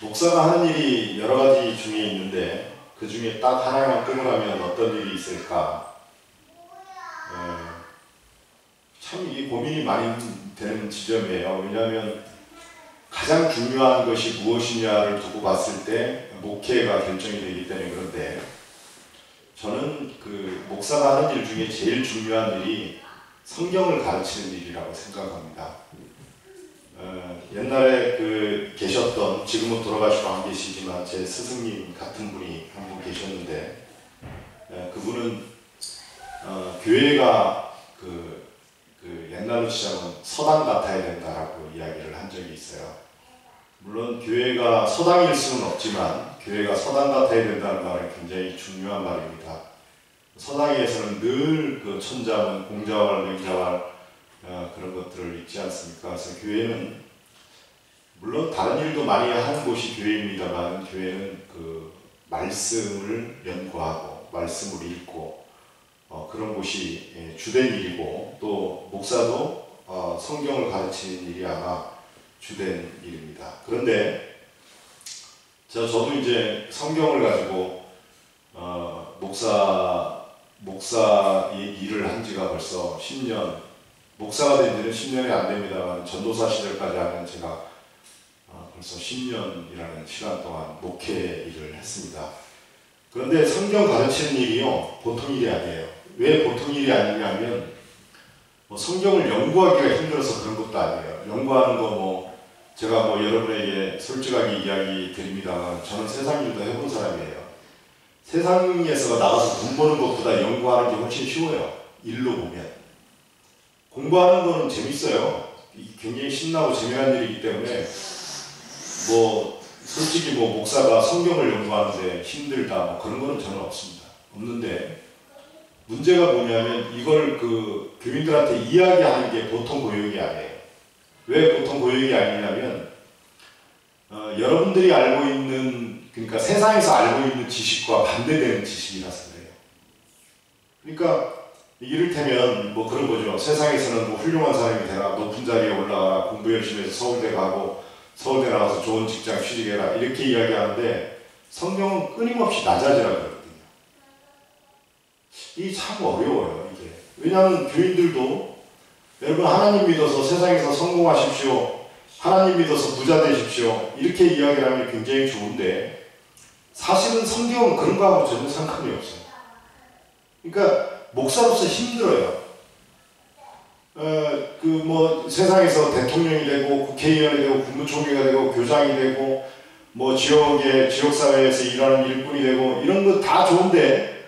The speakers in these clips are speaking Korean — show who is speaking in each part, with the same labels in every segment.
Speaker 1: 목사가 하는 일이 여러 가지 중에 있는데 그 중에 딱 하나만 꼽으라면 어떤 일이 있을까? 참 이게 고민이 많이 되는 지점이에요. 왜냐하면 가장 중요한 것이 무엇이냐를 두고 봤을 때 목회가 결정이 되기 때문에. 그런데 저는 그 목사가 하는 일 중에 제일 중요한 일이 성경을 가르치는 일이라고 생각합니다. 옛날에 계셨던, 지금은 돌아가시고 안 계시지만 제 스승님 같은 분이 한 분 계셨는데, 그분은 교회가 옛날로 치자면 서당 같아야 된다라고 이야기를 한 적이 있어요. 물론 교회가 서당일 수는 없지만 교회가 서당 같아야 된다는 말은 굉장히 중요한 말입니다. 서당에서는 늘 그 천자문, 공자왈, 맹자왈 그런 것들을 읽지 않습니까? 그래서 교회는 물론 다른 일도 많이 하는 곳이 교회입니다만, 교회는 그 말씀을 연구하고 말씀을 읽고 그런 곳이 주된 일이고, 또 목사도 성경을 가르치는 일이 아마 주된 일입니다. 그런데 저도 이제 성경을 가지고 목사 일을 한 지가 벌써 10년, 목사가 된 지는 10년이 안 됩니다만 전도사 시절까지 하면 제가 벌써 10년이라는 시간 동안 목회 일을 했습니다. 그런데 성경 가르치는 일이요, 보통 일이 아니에요. 왜 보통 일이 아니냐면 성경을 연구하기가 힘들어서 그런 것도 아니에요. 연구하는 거 제가 여러분에게 솔직하게 이야기 드립니다만, 저는 세상 일도 해본 사람이에요. 세상에서 나가서 돈 버는 것보다 연구하는 게 훨씬 쉬워요. 일로 보면. 공부하는 거는 재밌어요. 굉장히 신나고 재미난 일이기 때문에 솔직히 목사가 성경을 연구하는데 힘들다 그런 거는 저는 없습니다. 없는데 문제가 뭐냐면 이걸 교인들한테 이야기하는 게 보통 고역이 아니에요. 왜 보통 고역이 아니냐면 여러분들이 알고 있는, 그러니까 세상에서 알고 있는 지식과 반대되는 지식이라서 그래요. 그러니까 이를테면 그런 거죠. 세상에서는 훌륭한 사람이 되라, 높은 자리에 올라가라, 공부 열심히 해서 서울대 가고 서울대 나가서 좋은 직장 취직해라, 이렇게 이야기하는데 성경은 끊임없이 낮아지라고 그러거든요. 이게 참 어려워요, 이게. 왜냐하면 교인들도 여러분 하나님 믿어서 세상에서 성공하십시오, 하나님 믿어서 부자 되십시오, 이렇게 이야기를 하면 굉장히 좋은데 사실은 성경은 그런 거하고 전혀 상관이 없어요. 그러니까 목사로서 힘들어요. 세상에서 대통령이 되고 국회의원이 되고 국무총리가 되고 교장이 되고 지역사회에서 일하는 일꾼이 되고 이런 거 다 좋은데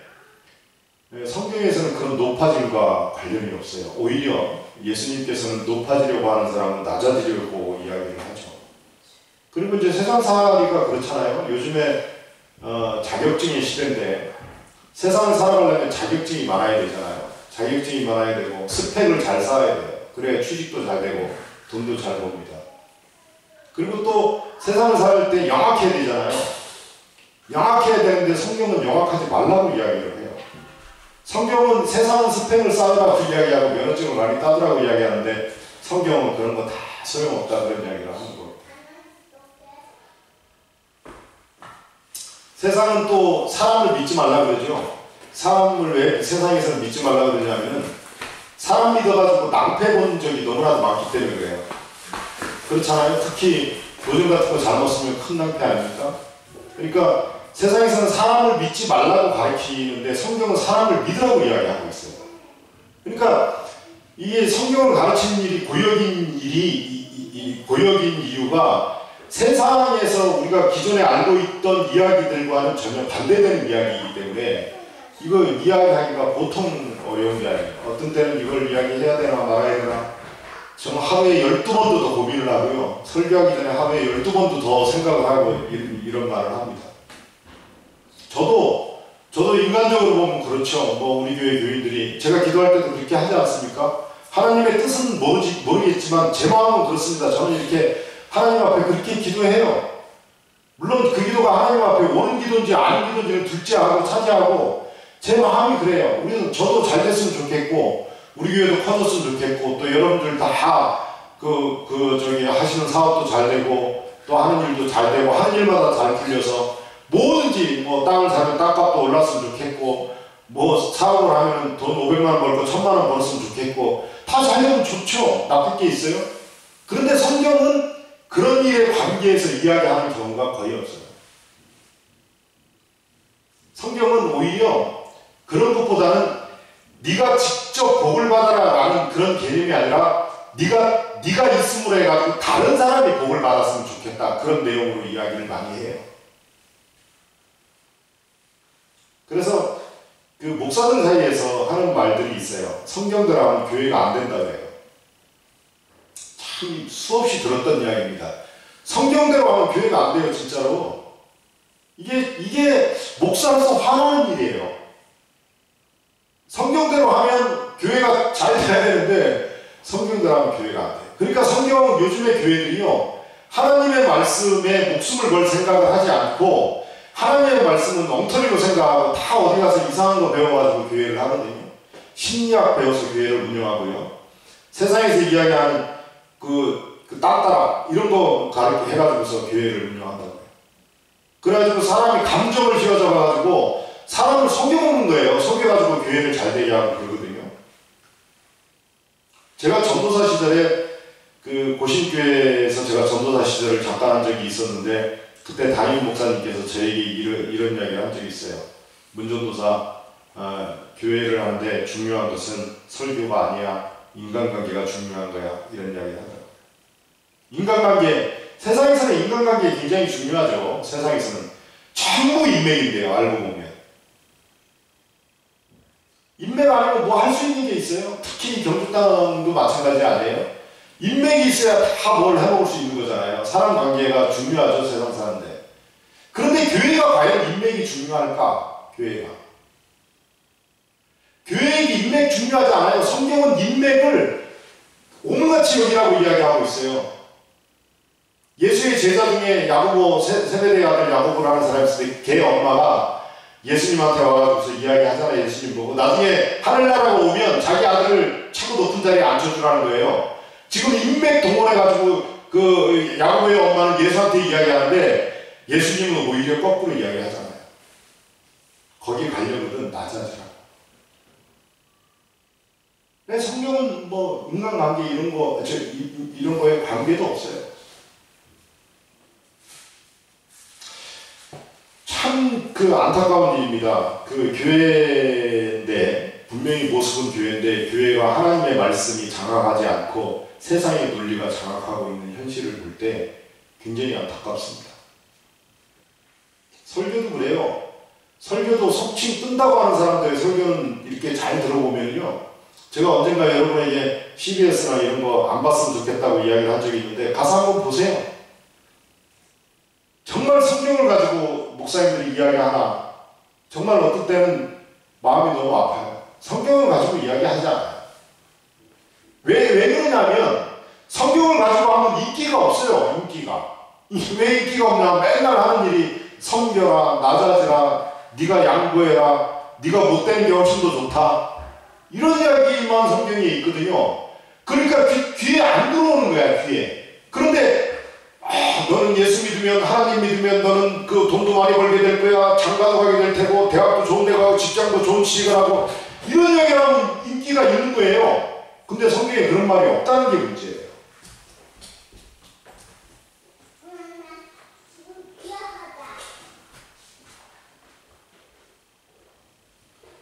Speaker 1: 성경에서는 그런 높아짐과 관련이 없어요. 오히려 예수님께서는 높아지려고 하는 사람은 낮아지려고 이야기를 하죠. 그리고 이제 세상 살이가 그렇잖아요. 요즘에 자격증의 시대인데 세상을 살아가려면 자격증이 많아야 되잖아요. 자격증이 많아야 되고 스펙을 잘 쌓아야 돼요. 그래야 취직도 잘 되고 돈도 잘 벌입니다. 그리고 또 세상을 살 때 영악해야 되잖아요. 영악해야 되는데 성경은 영악하지 말라고 이야기를 해요. 성경은 세상은 스펙을 쌓으라고 이야기하고 면허증을 많이 따두라고 이야기하는데 성경은 그런 거 다 소용없다 그런 이야기를 하는 겁니다. 세상은 또 사람을 믿지 말라 그러죠. 사람을 왜 세상에서는 믿지 말라 그러냐면은 사람 믿어가지고 낭패 본 적이 너무나도 많기 때문에 그래요. 그렇잖아요. 특히 요즘 같은 거 잘못 쓰면 큰 낭패 아닙니까? 그러니까 세상에서는 사람을 믿지 말라고 가르치는데 성경은 사람을 믿으라고 이야기하고 있어요. 그러니까 이게 성경을 가르치는 일이 고역인 이유가 세상에서 우리가 기존에 알고 있던 이야기들과는 전혀 반대되는 이야기이기 때문에 이거 이야기하기가 보통 어려운 게 아니에요. 어떤 때는 이걸 이야기해야 되나 말아야 되나 저는 하루에 12번도 더 고민을 하고요. 설교하기 전에 하루에 12번도 더 생각을 하고 이런 말을 합니다. 저도 인간적으로 보면 그렇죠. 우리 교회 교인들이 제가 기도할 때도 그렇게 하지 않습니까? 하나님의 뜻은 모르겠지만 제 마음은 그렇습니다. 저는 이렇게 하나님 앞에 그렇게 기도해요. 물론 그 기도가 하나님 앞에 옳은 기도인지 아닌 기도인지는 둘째하고 차지하고 제 마음이 그래요. 저도 잘 됐으면 좋겠고 우리 교회도 커졌으면 좋겠고 또 여러분들 다 하시는 사업도 잘 되고 또 하는 일도 잘 되고 하는 일마다 잘 풀려서 뭐든지 뭐 땅을 사면 땅값도 올랐으면 좋겠고 뭐 사업을 하면 돈 500만 원 벌고 1000만 원 벌었으면 좋겠고 다 잘 되면 좋죠. 나쁠 게 있어요? 그런데 성경은 그런 일에 관계해서 이야기하는 경우가 거의 없어요. 성경은 오히려 그런 것보다는 네가 직접 복을 받아라 라는 그런 개념이 아니라 네가 있음으로 해가지고 다른 사람이 복을 받았으면 좋겠다. 그런 내용으로 이야기를 많이 해요. 그래서 그 목사들 사이에서 하는 말들이 있어요. 성경대로 하면 교회가 안 된다고 해요. 참 수없이 들었던 이야기입니다. 성경대로 하면 교회가 안 돼요, 진짜로. 이게 목사로서 화나는 일이에요. 성경대로 하면 교회가 잘 돼야 되는데 성경대로 하면 교회가 안 돼요. 그러니까 성경 요즘의 교회들이요, 하나님의 말씀에 목숨을 걸 생각을 하지 않고 하나님의 말씀은 엉터리로 생각하고 다 어디 가서 이상한 거 배워가지고 교회를 하거든요. 심리학 배워서 교회를 운영하고요. 세상에서 이야기하는 그 딴따라 이런 거 가르쳐 해가지고서 교회를 운영한다고요. 그래가지고 사람이 감정을 휘어잡아가지고 사람을 속여먹는 거예요. 속여가지고 교회를 잘 되게 하고 그러거든요. 제가 전도사 시절에 그 고신교회에서 제가 전도사 시절을 잠깐 한 적이 있었는데 그때 담임 목사님께서 저에게 이런 이야기를 한 적이 있어요. 문전도사 교회를 하는데 중요한 것은 설교가 아니야. 인간관계가 중요한 거야. 이런 이야기를 하더라고요. 인간관계, 세상에서는 인간관계 굉장히 중요하죠. 세상에서는 전부 인맥인데요. 알고 보면. 인맥 아니면 뭐 할 수 있는 게 있어요? 특히 경북당도 마찬가지 아니에요? 인맥이 있어야 다 뭘 해먹을 수 있는 거잖아요. 사람 관계가 중요하죠. 세상 사는데. 그런데 교회가 과연 인맥이 중요할까? 교회가. 교회에게 인맥 중요하지 않아요. 성경은 인맥을 온갖이 여기라고 이야기하고 있어요. 예수의 제자 중에 야고보, 세베대의 아들 야고보를 하는 사람이 있을 때 걔 엄마가 예수님한테 와가지고서 이야기하잖아요. 예수님 보고. 나중에 하늘나라가 오면 자기 아들을 최고 높은 자리에 앉혀주라는 거예요. 지금 인맥 동원해가지고 그 야고보의 엄마는 예수한테 이야기하는데 예수님은 오히려 거꾸로 이야기하잖아요. 거기 가려거든 낮아지라고. 성경은 뭐 인간관계 이런 거에 관계도 없어요. 참 그 안타까운 일입니다. 그 교회인데 분명히 모습은 교회인데 교회가 하나님의 말씀이 장악하지 않고 세상의 논리가 장악하고 있는 현실을 볼 때 굉장히 안타깝습니다. 설교도 그래요. 설교도 속칭 뜬다고 하는 사람들의 설교는 이렇게 잘 들어보면요. 제가 언젠가 여러분에게 CBS나 이런 거 안 봤으면 좋겠다고 이야기를 한 적이 있는데 가서 한번 보세요. 정말 성경을 가지고 목사님들이 이야기하나 정말 어떨 때는 마음이 너무 아파요. 성경을 가지고 이야기하지 않아요. 왜 그러냐면 성경을 가지고 하면 인기가 없어요. 인기가. 왜 인기가 없냐. 맨날 하는 일이 섬겨라, 낮아지라, 네가 양보해라, 네가 못된 게 훨씬 더 좋다. 이런 이야기만 성경에 있거든요. 그러니까 귀에 안 들어오는 거야. 귀에. 그런데 너는 예수 믿으면, 하나님 믿으면 너는 그 돈도 많이 벌게 될 거야. 장가도 가게 될 테고, 대학도 좋은 데 가고, 직장도 좋은 취직을 하고, 이런 이야기를 하면 인기가 있는 거예요. 근데 성경에 그런 말이 없다는 게 문제예요.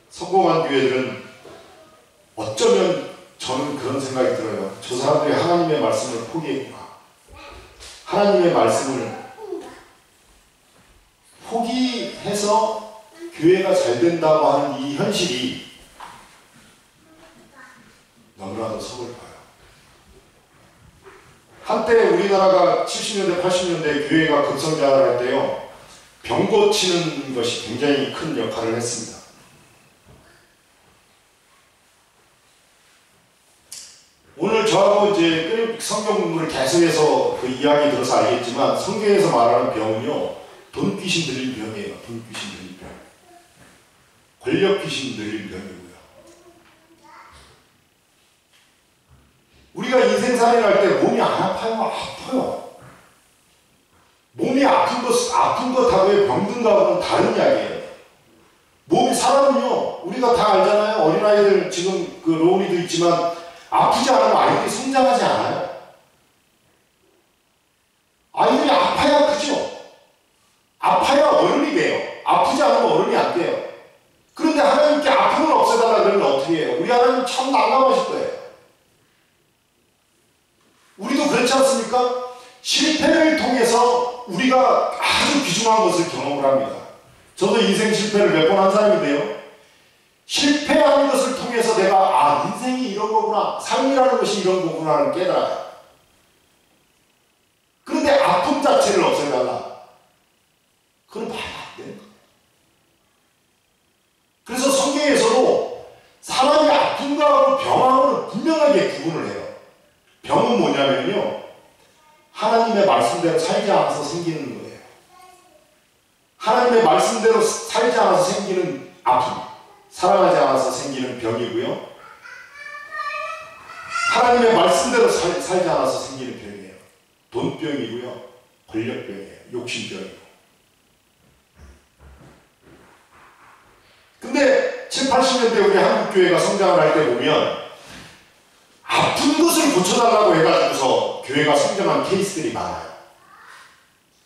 Speaker 1: 성공한 교회들은 어쩌면 저는 그런 생각이 들어요. 저 사람들이 하나님의 말씀을 포기했구나. 하나님의 말씀을 포기해서 교회가 잘 된다고 하는 이 현실이 너무나도 서글퍼요. 한때 우리나라가 70년대, 80년대 교회가 급성장을 할 때요, 병 고치는 것이 굉장히 큰 역할을 했습니다. 오늘 저하고 이제 성경 공부를 계속해서 그 이야기 들어서 알겠지만 성경에서 말하는 병은요, 돈 귀신 들린 병이에요. 돈 귀신 들린 병. 권력 귀신 들린 병이고요. 우리가 인생살이를 할 때 몸이 안 아파요? 아파요. 몸이 아픈 것하고의 병든 거하고는 다른 이야기예요. 몸이, 사람은요, 우리가 다 알잖아요. 어린아이들, 지금 그 로운이도 있지만, 아프지 않으면 아이들이 성장하지 않아요. 아이들이 아파야 크죠. 아파야 어른이 돼요. 아프지 않으면 어른이 안 돼요. 그런데 하나님께 아픔을 없애달라 그러면 어떻게 해요? 우리 하나님 참 난감하실 거예요. 우리도 그렇지 않습니까? 실패를 통해서 우리가 아주 귀중한 것을 경험을 합니다. 저도 인생 실패를 몇 번 한 사람인데요. 실패하는 것을 통해서 내가 인생이 이런 거구나, 삶이라는 것이 이런 거구나를 깨달아요. 그런데 아픔 자체를 없애달라. 그건 말이 안 되는 거예요. 그래서 성경에서도 사람이 아픈 거하고 병하고는 분명하게 구분을 해요. 병은 뭐냐면요, 하나님의 말씀대로 살지 않아서 생기는 거예요. 하나님의 말씀대로 살지 않아서 생기는 아픔, 사랑하지 않아서 생기는 병이고요. 하나님의 말씀대로 살지 않아서 생기는 병이에요. 돈병이고요. 권력병이에요. 욕심병이고. 근데 7, 80년대 우리 한국교회가 성장을 할 때 보면 아픈 것을 고쳐달라고 해가지고서 교회가 성장한 케이스들이 많아요.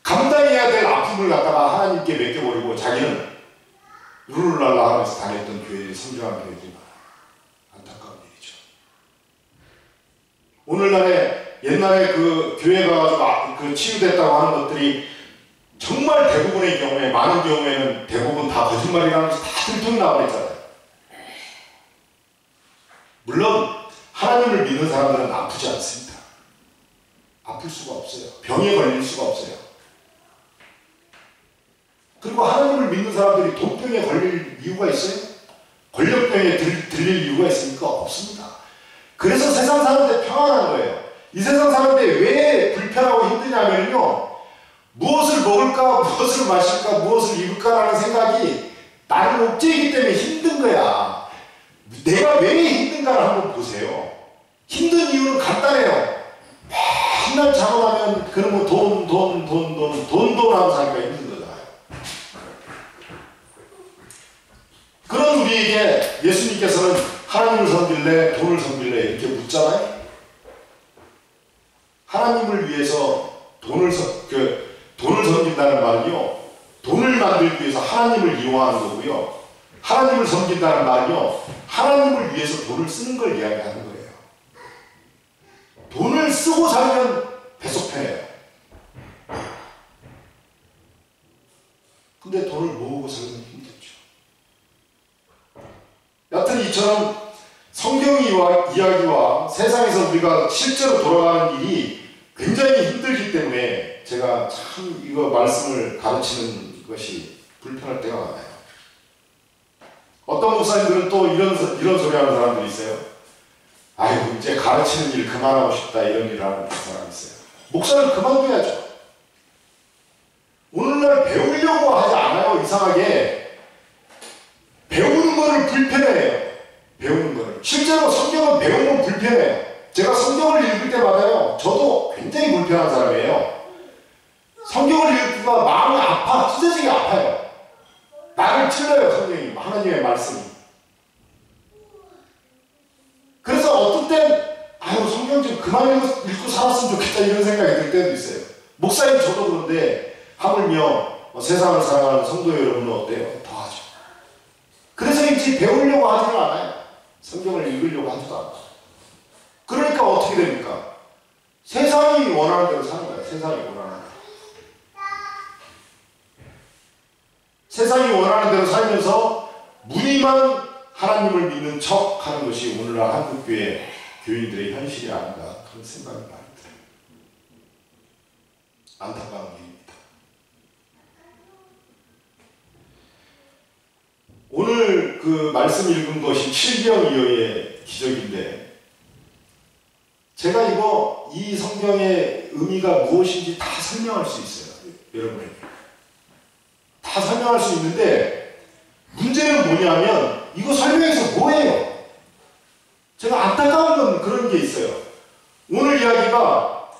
Speaker 1: 감당해야 될 아픔을 갖다가 하나님께 맡겨버리고 자기는 룰루랄라 하면서 다녔던 교회들이 성장한 교회들이 많아요. 안타까운 일이죠. 오늘날에 옛날에 그 교회 가가지고 그 치유됐다고 하는 것들이 정말 대부분의 경우에, 많은 경우에는 대부분 다 거짓말이라는 것이 다 들통이 나와버렸잖아요. 물론 하나님을 믿는 사람들은 아프지 않습니다. 아플 수가 없어요. 병에 걸릴 수가 없어요. 그리고 하나님을 믿는 사람들이 돈병에 걸릴 이유가 있어요? 권력병에 들릴 이유가 있습니까? 없습니다. 그래서 세상 사는데 평안한 거예요. 이 세상 사는데 왜 불편하고 힘드냐면요, 무엇을 먹을까, 무엇을 마실까, 무엇을 입을까라는 생각이 나를 옥죄이기 때문에 힘든 거야. 내가 왜 힘든가를 한번 보세요. 힘든 이유는 간단해요. 맨날 작업하면 그러면 돈 하고 사니까 힘든 거잖아요. 그런 우리에게 예수님께서는 하나님을 섬길래, 돈을 섬길래 이렇게 묻잖아요. 하나님을 위해서 돈을 섬긴다는 말은요, 돈을 만들기 위해서 하나님을 이용하는 거고요. 하나님을 섬긴다는 말은요, 하나님을 위해서 돈을 쓰는 걸 이야기하는 거예요. 돈을 쓰고 살면 배속 편해요. 근데 돈을 모으고 살면 힘들죠. 여하튼 이처럼 성경 이야기와 세상에서 우리가 실제로 돌아가는 일이 굉장히 힘들기 때문에 제가 참 이거 말씀을 가르치는 것이 불편할 때가 많아요. 어떤 목사님들은 또 이런 소리 하는 사람들이 있어요. 아이고, 이제 가르치는 일 그만하고 싶다, 이런 일을 하는 사람이 있어요. 목사를 그만둬야죠. 오늘날 배우려고 하지 않아요. 이상하게 배우는 거를 불편해해요. 배우는 거를. 실제로 성경은 배우면 불편해요. 제가 성경을 읽을 때마다요, 저도 굉장히 불편한 사람이에요. 성경을 읽을 때마다 마음이 아파, 찢어지게 아파요. 나를 찔러요, 성경이, 하나님의 말씀이. 그래서 어떤 땐 성경 좀 그만 읽고 살았으면 좋겠다, 이런 생각이 들 때도 있어요. 목사님 저도 그런데 하물며 세상을 사랑하는 성도 여러분은 어때요? 더 하죠. 그래서인지 배우려고 하지는 않아요. 성경을 읽으려고 하지도 않아요. 그러니까 어떻게 됩니까? 세상이 원하는 대로 사는 거예요. 세상이 원하는 대로. 세상이 원하는 대로 살면서 무늬만 하나님을 믿는 척 하는 것이 오늘날 한국교회 교인들의 현실이 아닌가, 그런 생각이 많이 들어요. 안타까운 일입니다. 오늘 그 말씀 읽은 것이 7개월 기적인데, 제가 이 성경의 의미가 무엇인지 다 설명할 수 있어요. 여러분에게. 다 설명할 수 있는데, 문제는 뭐냐면, 이거 설명해서 뭐예요? 제가 안타까운 건 그런 게 있어요. 오늘 이야기가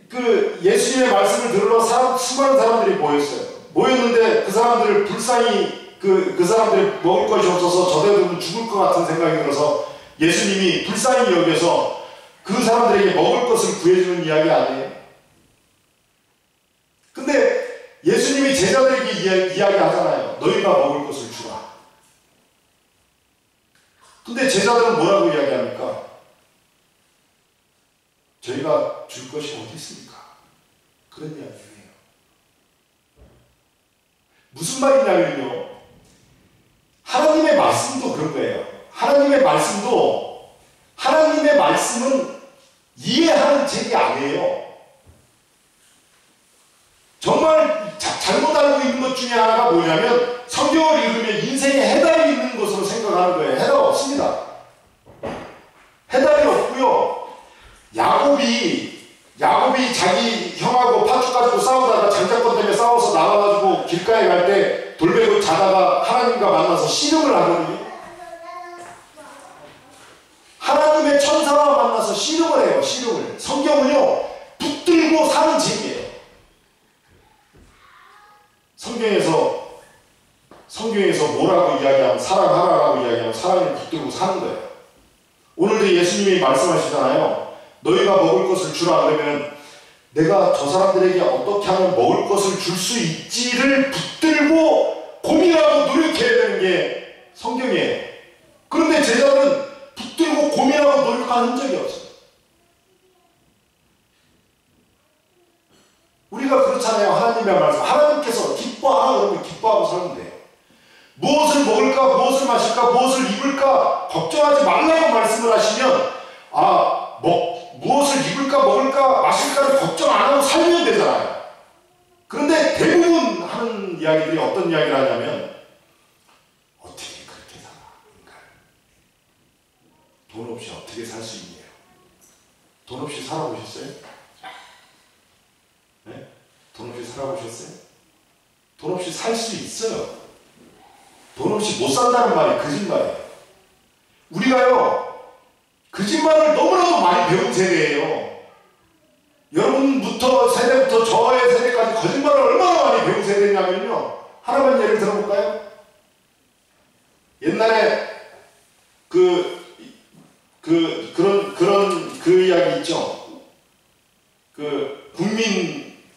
Speaker 1: 그 예수님의 말씀을 들으러 수많은 사람들이 모였어요. 모였는데 그 사람들을 불쌍히 그 사람들이 먹을 것이 없어서 저대로 죽을 것 같은 생각이 들어서 예수님이 불쌍히 여겨서 그 사람들에게 먹을 것을 구해주는 이야기 아니에요? 근데 예수님이 제자들에게 이야기하잖아요. 너희가 먹을 것을 주라. 근데 제자들은 뭐라고 이야기합니까? 저희가 줄 것이 어디 있습니까? 그런 이야기예요. 무슨 말이냐면요, 하나님의 말씀도 그런 거예요. 하나님의 말씀은 이해하는 책이 아니에요. 정말 잘못 알고 있는 것 중에 하나가 뭐냐면 성경을 읽으면 인생에 해답이 있는 것으로 생각하는 거예요. 해답 없습니다. 해답이 없고요. 야곱이 자기 형하고 팥죽 가지고 싸우다가 장자권 때문에 싸워서 나와가지고 길가에 갈 때 돌베고 자다가 하나님과 만나서 씨름을 하거든요. 하나님의 천사와 만나서 씨름을 해요. 씨름을. 성경은요, 붙들고 사는 책이에요. 성경에서 뭐라고 이야기하면 사랑하라라고 이야기하면 사랑을 붙들고 사는 거예요. 오늘도 예수님이 말씀하시잖아요. 너희가 먹을 것을 주라. 그러면 내가 저 사람들에게 어떻게 하면 먹을 것을 줄 수 있지를 붙들고 고민하고 노력해야 되는 게 성경이에요. 그런데 제자들은 붙들고 고민하고 노력한 흔적이 없어요. 우리가 그렇잖아요. 하나님의 말씀. 하나님께서 기뻐하라 그러면 기뻐하고 살면 돼요. 무엇을 먹을까, 무엇을 마실까, 무엇을 입을까 걱정하지 말라고 말씀을 하시면 무엇을 입을까, 먹을까, 마실까를 걱정 안 하고 살면 되잖아요. 그런데 대부분 하는 이야기들이 어떤 이야기를 하냐면 어떻게 그렇게 살아? 돈 없이 어떻게 살 수 있냐? 돈 없이 살아보셨어요? 네? 돈 없이 살아보셨어요? 돈 없이 살 수 있어요. 돈 없이 못 산다는 말이 거짓말이에요. 우리가요, 거짓말을 너무나도 많이 배운 세대예요. 여러분부터 세대부터 저의 세대까지 거짓말을 얼마나 많이 배운 세대냐면요, 하나만 예를 들어볼까요? 옛날에 그 이야기 있죠.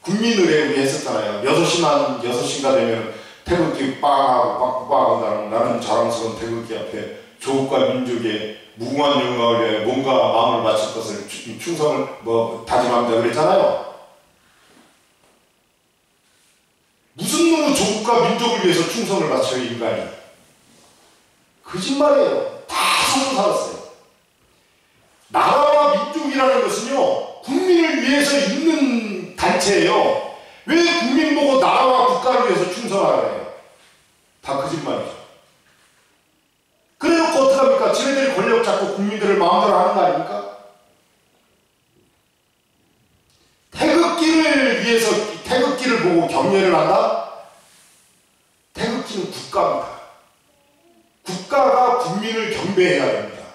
Speaker 1: 국민의례 우리 했었잖아요. 6시인가 되면 태극기 빵하고 나는 자랑스러운 태극기 앞에 조국과 민족의 무궁한 영광을 위해 몸과 마음을 바칠 것을 충성을 다짐합니다 그랬잖아요. 무슨 놈의 조국과 민족을 위해서 충성을 바쳐요, 인간이? 거짓말이에요. 다 속고 살았어요. 나라와 민족이라는 것은요, 국민을 위해서 있는 단체예요. 왜 국민 보고 나라와 국가를 위해서 충성하라 해요? 다 거짓말이죠. 그래놓고 어떡합니까? 지네들이 권력 잡고 국민들을 마음대로 하는 거 아닙니까? 태극기를 위해서 태극기를 보고 경례를 한다? 태극기는 국가입니다. 국가가 국민을 경배해야 됩니다.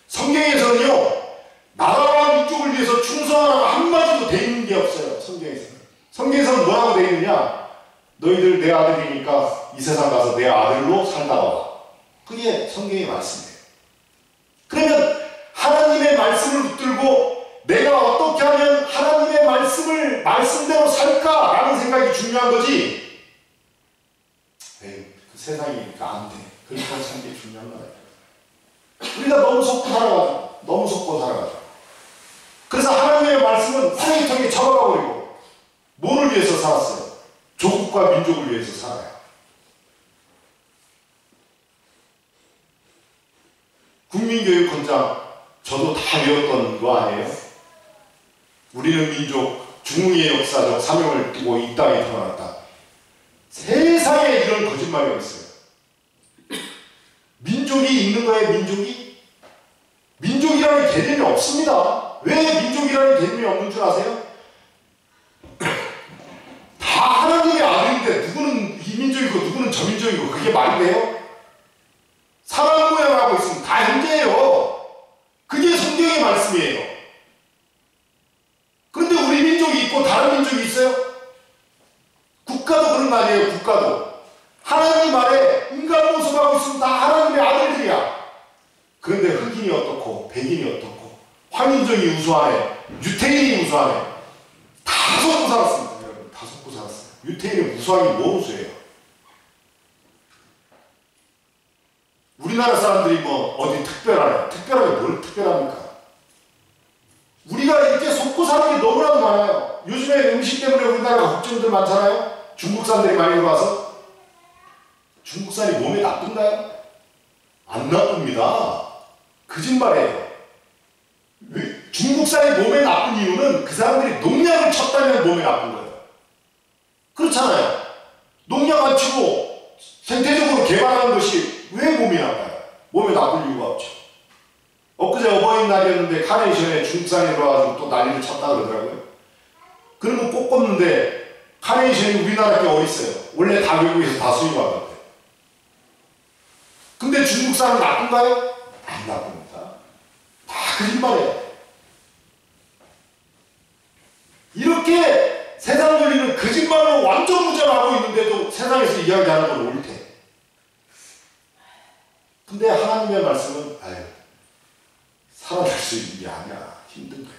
Speaker 1: 성경에서는요, 나라와 민족을 위해서 충성하라고 한마디도 돼 있는 게 없어요. 성경에서는 뭐라고 돼 있느냐? 너희들 내 아들이니까 이 세상 가서 내 아들로 살다 와. 그게 성경의 말씀이에요. 그러면 하나님의 말씀을 붙들고 내가 어떻게 하면 하나님의 말씀대로 살까라는 생각이 중요한 거지. 그 세상이니까 안 돼. 그렇게 사는 게 중요한 거예요. 우리가 너무 속고 살아가지고. 그래서 하나님의 말씀은 쓰레기통에 처박아 버리고 뭐를 위해서 살았어요? 조국과 민족을 위해서 살아요. 국민교육헌장 저도 다 외웠던 거 아니에요? 우리는 민족 중흥의 역사적 사명을 두고 이 땅에 태어났다. 세상에 이런 거짓말이 있어요. 민족이 있는 거예요, 민족이? 민족이라는 개념이 없습니다. 왜 민족이라는 개념이 없는 줄 아세요? 다 하나님의 아들인데 누구는 이 민족이고 누구는 저 민족이고 그게 말이 돼요? 사람 모양하고 있으면 다 형제예요. 그게 성경의 말씀이에요. 그런데 우리 민족 것뿐 아니에요. 국가도. 하나님 아래 인간 모습하고 있으면 다 하나님의 아들들이야. 그런데 흑인이 어떻고 백인이 어떻고 황인종이 우수하네, 유태인이 우수하네, 다 섞고 살았습니다. 여러분, 다 섞고 살았어요. 유태인이 우수하기 뭐 우수해요? 우리나라 사람들이 뭐 어디 특별하네, 특별하게 뭘 특별합니까? 우리가 이렇게 섞고 사는 게 너무나도 많아요. 요즘에 음식 때문에 우리나라가 걱정들 많잖아요. 중국산들이 많이 들어와서. 중국산이 몸에 나쁜가요? 안 나쁩니다. 거짓말이에요. 중국산이 몸에 나쁜 이유는 그 사람들이 농약을 쳤다면 몸에 나쁜 거예요. 그렇잖아요. 농약 안 치고 생태적으로 개발하는 것이 왜 몸이 나빠요? 몸에 나쁜 이유가 없죠. 엊그제 어버이날이었는데 카네이션에 중국산이 들어와가지고 또 난리를 쳤다 그러더라고요. 그러면 꼭 꼽는데 카네이션이 우리나라 게 어딨어요? 원래 다 외국에서 다 수입하던데. 근데 중국산은 나쁜가요? 안 나쁩니다. 다 거짓말이에요. 이렇게 세상 논리는 거짓말로 완전 무장하고 있는데도 세상에서 이야기하는 건 옳대. 근데 하나님의 말씀은 살아날 수 있는 게 아니야. 힘든 거야.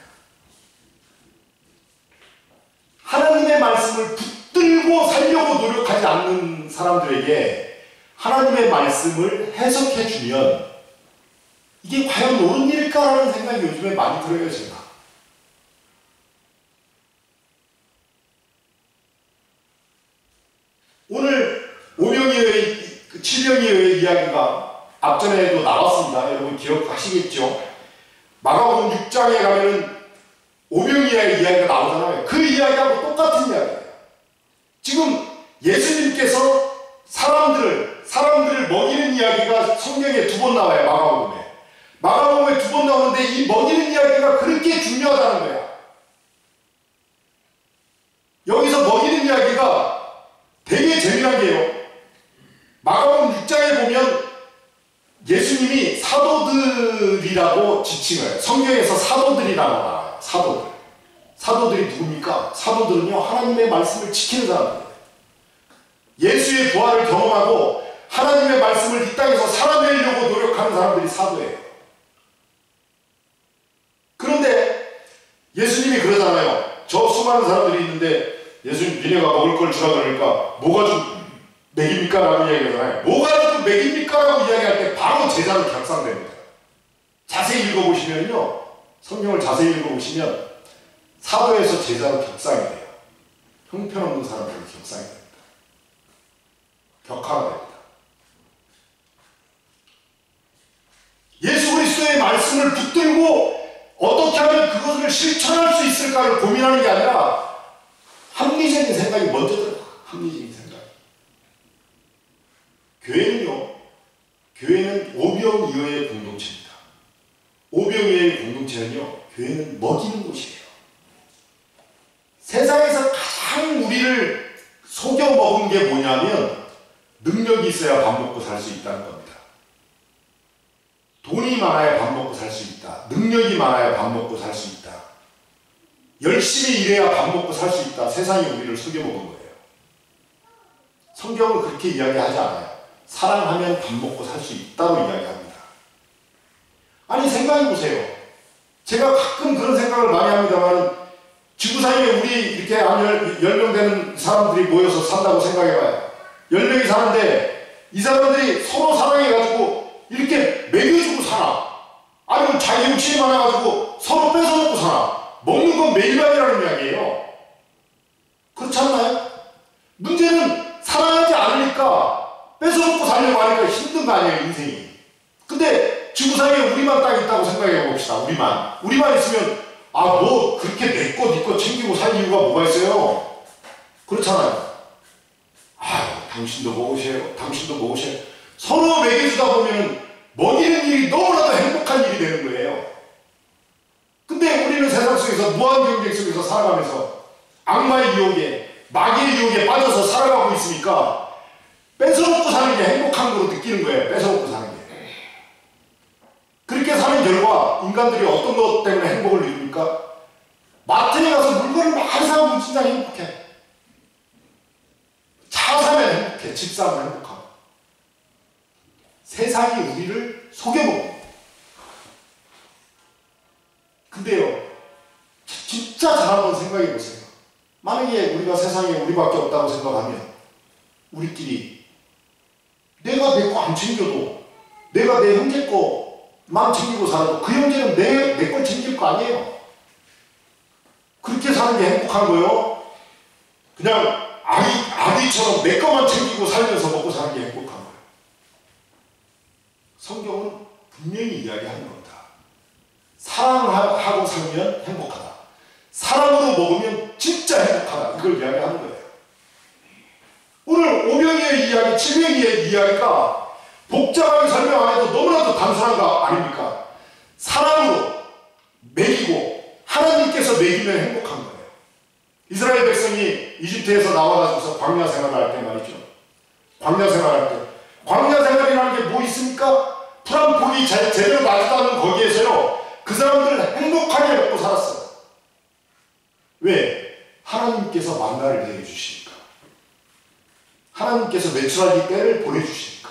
Speaker 1: 하나님의 말씀을 붙들고 살려고 노력하지 않는 사람들에게 하나님의 말씀을 해석해 주면 이게 과연 옳은 일일까라는 생각이 요즘에 많이 들어요, 제가. 오늘 오병이어의 7명이어의 이야기가 앞전에도 나왔습니다. 여러분 기억하시겠죠? 마가복음 6장에 가면은 오병이어의 이야기가 나오잖아요. 그 이야기하고 똑같은 이야기예요. 지금 예수님께서 사람들을 먹이는 이야기가 성경에 2번 나와요. 마가복음에 2번 나오는데 이 먹이는 이야기가 그렇게 중요하다는 거야. 여기서 먹이는 이야기가 되게 재미난 게요. 마가복음 6장에 보면 예수님이 사도들이라고 지칭을 해요. 성경에서 사도들이라고 나와요. 사도들이 누굽니까? 사도들은요, 하나님의 말씀을 지키는 사람들이에요. 예수의 부활을 경험하고 하나님의 말씀을 이 땅에서 살아내려고 노력하는 사람들이 사도예요. 그런데 예수님이 그러잖아요. 저 수많은 사람들이 있는데 예수님 니네가 먹을 걸 주라 그러니까 뭐가 좀 먹입니까? 라고 이야기하잖아요. 뭐가 좀 먹입니까? 라고 이야기할 때 바로 제자로 격상됩니다. 자세히 읽어보시면요, 성경을 자세히 읽어보시면 사도에서 제자로 격상이 돼요. 형편없는 사람들이 격상이 됩니다. 격화가 됩니다. 예수 그리스도의 말씀을 붙들고 어떻게 하면 그것을 실천할 수 있을까를 고민하는 게 아니라 합리적인 생각이 먼저 들어요. 합리적인 생각. 교회는 오병이어의 공동체입니다. 오병이어의 공동체는요, 교회는 먹이는 곳이에요. 세상에서 가장 우리를 속여 먹은 게 뭐냐면 능력이 있어야 밥 먹고 살 수 있다는 겁니다. 돈이 많아야 밥 먹고 살 수 있다. 능력이 많아야 밥 먹고 살 수 있다. 열심히 일해야 밥 먹고 살 수 있다. 세상이 우리를 속여 먹은 거예요. 성경은 그렇게 이야기하지 않아요. 사랑하면 밥 먹고 살 수 있다고 이야기합니다. 아니 생각해보세요. 제가 가끔 그런 생각을 많이 합니다만 지구상에 우리 이렇게 한 10명 되는 사람들이 모여서 산다고 생각해봐요. 10명이 사는데 이 사람들이 서로 사랑해가지고 이렇게 먹여주고 사나? 아니면 자기 욕심이 많아가지고 서로 뺏어먹고 사나? 먹는 건 매일매일이라는 이야기예요. 그렇지 않나요? 문제는 사랑하지 않으니까 뺏어먹고 살려고 하니까 힘든 거 아니에요, 인생이. 근데 지구상에 우리만 딱 있다고 생각해 봅시다. 우리만 있으면 뭐 그렇게 내 것, 네 것 챙기고 살 이유가 뭐가 있어요? 그렇잖아요. 당신도 먹으세요. 당신도 먹으세요. 서로 먹여주다 보면 먹이는 일이 너무나도 행복한 일이 되는 거예요. 근데 우리는 세상 속에서 무한 경쟁 속에서 살아가면서 악마의 유혹에, 마귀의 유혹에 빠져서 살아가고 있으니까 뺏어먹고 사는 게 행복한 거로 느끼는 거예요. 뺏어먹고 사는 게. 그렇게 사는 결과 인간들이 어떤 것 때문에 행복을 이룹니까? 마트에 가서 물건을 많이 사면 진짜 행복해. 잘 이렇게 집 사면 행복하고 세상이 우리를 속여먹고. 근데요, 진짜 잘 한번 생각해 보세요. 만약에 우리가 세상에 우리밖에 없다고 생각하면 우리끼리 내가 내 거 안 챙겨도, 내가 내 형제 거만 챙기고 살아도 그 형제는 내 걸 챙길 거 아니에요. 그렇게 사는 게 행복한 거요. 그냥 아기처럼 내 것만 챙기고 살면서 먹고 사는 게 행복한 거예요. 성경은 분명히 이야기하는 겁니다. 사랑하고 살면 행복하다. 사랑으로 먹으면 진짜 행복하다. 이걸 이야기하는 거예요. 오늘 5명의 이야기, 7명의 이야기가 복잡하게 설명 안 해도 너무나도 단순한 거 아닙니까? 사랑으로 먹이고 하나님께서 먹이면 행복한 거예요. 이스라엘 백성이 이집트에서 나와가지고서 광야 생활을 할 때 말이죠. 광야 생활할 때. 광야 생활이라는 게 뭐 있습니까? 풀 한 폭이 제대로 나지도 않는 거기에서요. 그 사람들은 행복하게 먹고 살았어요. 왜? 하나님께서 만나를 내려주시니까. 하나님께서 메추라기 때를 보내주시니까.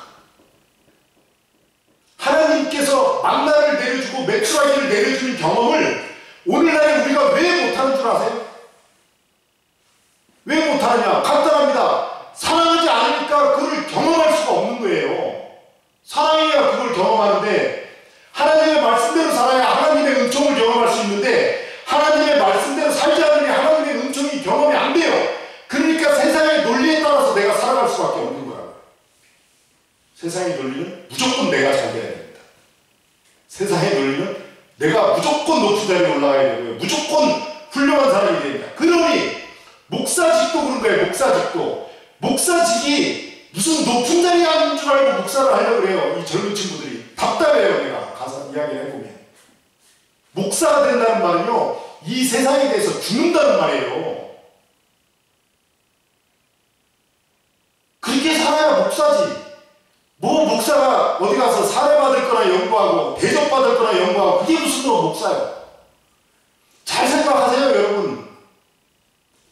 Speaker 1: 하나님께서 만나를 내려주고 메추라기를 내려주는 경험을 오늘날에 우리가 왜 못하는 줄 아세요? 왜 못하느냐? 간단합니다. 사랑하지 않으니까 그걸 경험할 수가 없는 거예요. 사랑해야 그걸 경험하는데, 하나님의 말씀대로 살아야 하나님의 은총을 경험할 수 있는데, 하나님의 말씀대로 살지 않으니 하나님의 은총이 경험이 안 돼요. 그러니까 세상의 논리에 따라서 내가 살아갈 수밖에 없는 거라고요. 세상의 논리는 무조건 내가 잘 돼야 됩니다. 세상의 논리는 내가 무조건 높은 자리에 올라가야 되고요. 무조건 훌륭한 사람이 됩니다. 그러니 목사직도 그런 거예요. 목사직이 무슨 높은 자리에 앉는 줄 알고 목사를 하려고 그래요. 이 젊은 친구들이. 답답해요. 내가 가서 이야기를 해보면. 목사가 된다는 말은요, 이 세상에 대해서 죽는다는 말이에요. 그렇게 살아야 목사지. 뭐 목사가 어디 가서 사례받을 거나 연구하고 대접받을 거나 연구하고 그게 무슨 목사예요. 잘 생각하세요, 여러분.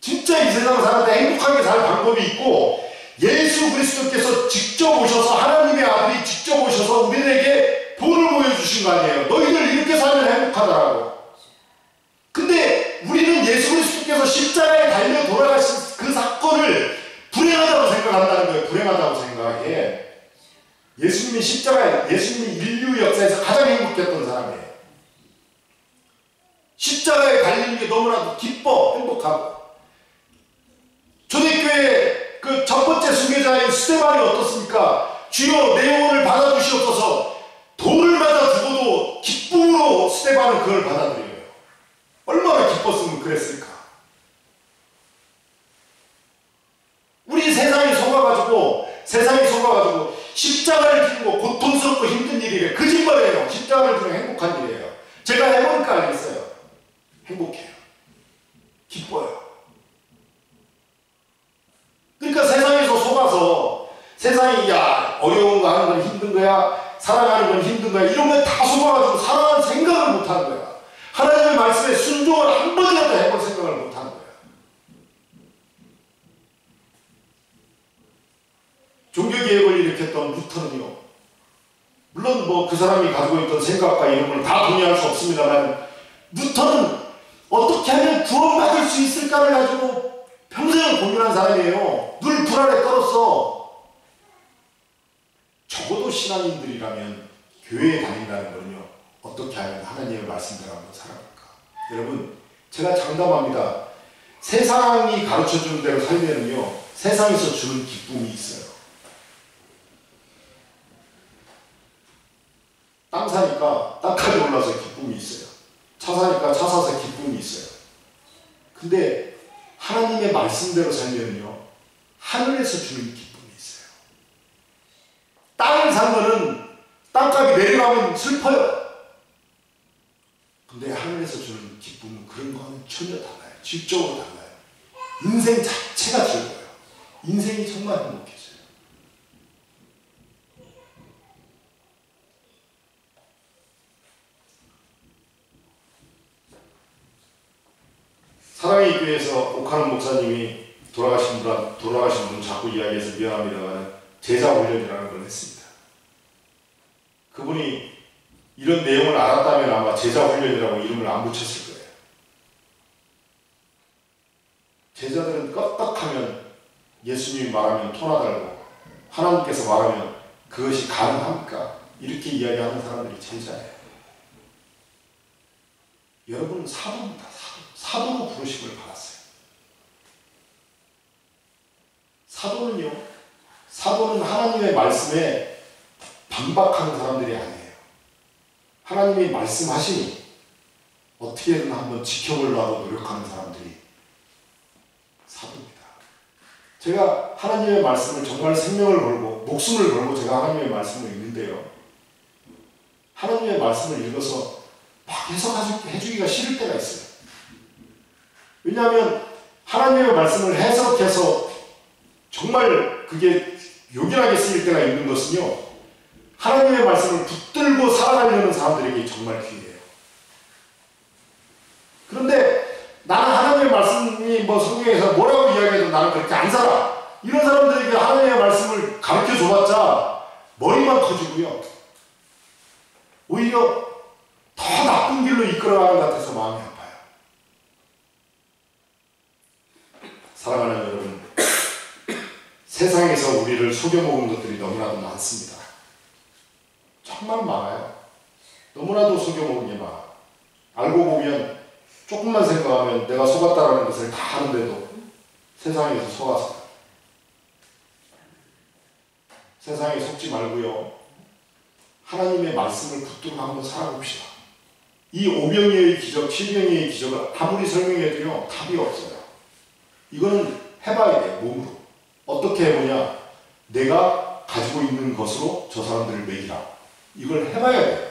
Speaker 1: 진짜 이 세상 사는 데 행복하게 살 방법이 있고, 예수 그리스도께서 직접 오셔서, 하나님의 아들이 직접 오셔서 우리에게 본을 보여주신 거 아니에요. 너희들 이렇게 살면 행복하더라고. 근데 우리는 예수 그리스도께서 십자가에 달려 돌아가신 그 사건을 불행하다고 생각한다는 거예요. 불행하다고 생각해. 예수님이 예수님이 인류 역사에서 가장 행복했던 사람이에요. 십자가에 달리는 게 너무나도 기뻐, 행복하고. 초대교회 그 첫 번째 순교자인 스데반이 어떻습니까? 주여 내 영혼을 받아주시옵소서. 돌을 맞아 죽어도 기쁨으로 스데반은 그걸 받아들여요. 얼마나 기뻤으면 그랬을까? 우리 세상이 속아가지고 십자가를 지는 거 고통스럽고 힘든 일이래요. 거짓말이에요. 십자가를 지는 행복한 일이에요. 제가 해보니까 알겠어요. 행복해요. 기뻐요. 그러니까 세상에서 속아서, 세상이 야 어려운 거 하는 건 힘든 거야, 사랑하는 건 힘든 거야, 이런 걸 다 속아가지고 살아가는 생각을 못하는 거야. 하나님의 말씀에 순종을 한 번이라도 해볼 생각을 못하는 거야. 종교개혁을 일으켰던 루터는요, 물론 뭐 그 사람이 가지고 있던 생각과 이런 걸 다 동의할 수 없습니다만, 루터는 어떻게 하면 구원받을 수 있을까를 가지고 평생을 고민한 사람이에요. 늘 불안에 떨었어. 적어도 신앙인들이라면 교회에 다닌다는 거는요, 어떻게 하면 하나님의 말씀대로 한번 살아갈까? 여러분, 제가 장담합니다. 세상이 가르쳐주는 대로 살면은요, 세상에서 주는 기쁨이 있어요. 땅 사니까 땅까지 올라서 기쁨이 있어요. 차 사니까 차 사서 기쁨이 있어요. 근데 하나님의 말씀대로 살면요, 하늘에서 주는 기쁨이 있어요. 땅을 산 거는 땅값이 내려가면 슬퍼요. 근데 하늘에서 주는 기쁨은 그런 거는 전혀 달라요. 질적으로 달라요. 인생 자체가 즐거워요. 인생이 정말 행복해져요. 사랑의 교회에서 옥하는 목사님이 돌아가신 분 자꾸 이야기해서 미안합니다만 제자 훈련이라는 걸 했습니다. 그분이 이런 내용을 알았다면 아마 제자 훈련이라고 이름을 안 붙였을 거예요. 제자들은 껐떡하면 예수님이 말하면 토나달고 하나님께서 말하면 그것이 가능합니까? 이렇게 이야기하는 사람들이 제자예요. 여러분은 사도입니다. 사도로 부르심을 받았어요. 사도는 하나님의 말씀에 반박하는 사람들이 아니에요. 하나님이 말씀하시니 어떻게든 한번 지켜보려고 노력하는 사람들이 사도입니다. 제가 하나님의 말씀을 정말 생명을 걸고 목숨을 걸고 제가 하나님의 말씀을 읽는데요. 하나님의 말씀을 읽어서 막 해주기가 싫을 때가 있어요. 왜냐하면 하나님의 말씀을 해석해서 정말 그게 요긴하게 쓰일 때가 있는 것은요, 하나님의 말씀을 붙들고 살아가려는 사람들에게 정말 귀해요. 그런데 나는 하나님의 말씀이 성경에서 뭐라고 이야기해도 나는 그렇게 안 살아. 이런 사람들에게 하나님의 말씀을 가르쳐 줘봤자 머리만 커지고요. 오히려 더 나쁜 길로 이끌어가는 것 같아서 마음이 아파요. 사랑하는 여러분, 세상에서 우리를 속여먹은 것들이 너무나도 많습니다. 정말 많아요. 너무나도 속여먹은 게 많아. 알고 보면 조금만 생각하면 내가 속았다라는 것을 다 아는데도 세상에서 속았어요. 세상에 속지 말고요. 하나님의 말씀을 붙들고 한번 살아봅시다. 이 오병이어의 기적, 칠병이의 기적을 아무리 설명해도요, 답이 없어요. 이거는 해봐야 돼요, 몸으로. 어떻게 해보냐? 내가 가지고 있는 것으로 저 사람들을 먹이라. 이걸 해봐야 돼요.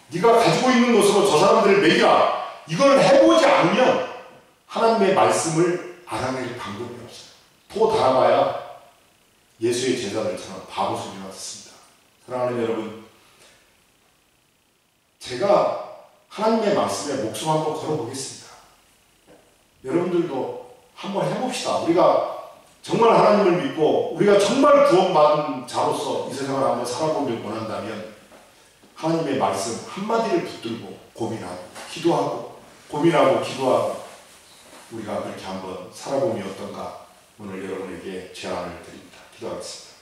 Speaker 1: 네가 가지고 있는 것으로 저 사람들을 먹이라. 이걸 해보지 않으면 하나님의 말씀을 알아낼 방법이 없어요. 또 달아봐야 예수의 제자들처럼 바보 소리가 듣습니다. 사랑하는 여러분, 제가 하나님의 말씀에 목숨 한번 걸어보겠습니다. 여러분들도 한번 해봅시다. 우리가 정말 하나님을 믿고 우리가 정말 구원받은 자로서 이 세상을 한번 살아보길 원한다면 하나님의 말씀 한마디를 붙들고 고민하고 기도하고 고민하고 기도하고 우리가 그렇게 한번 살아보면 어떤가 오늘 여러분에게 제안을 드립니다. 기도하겠습니다.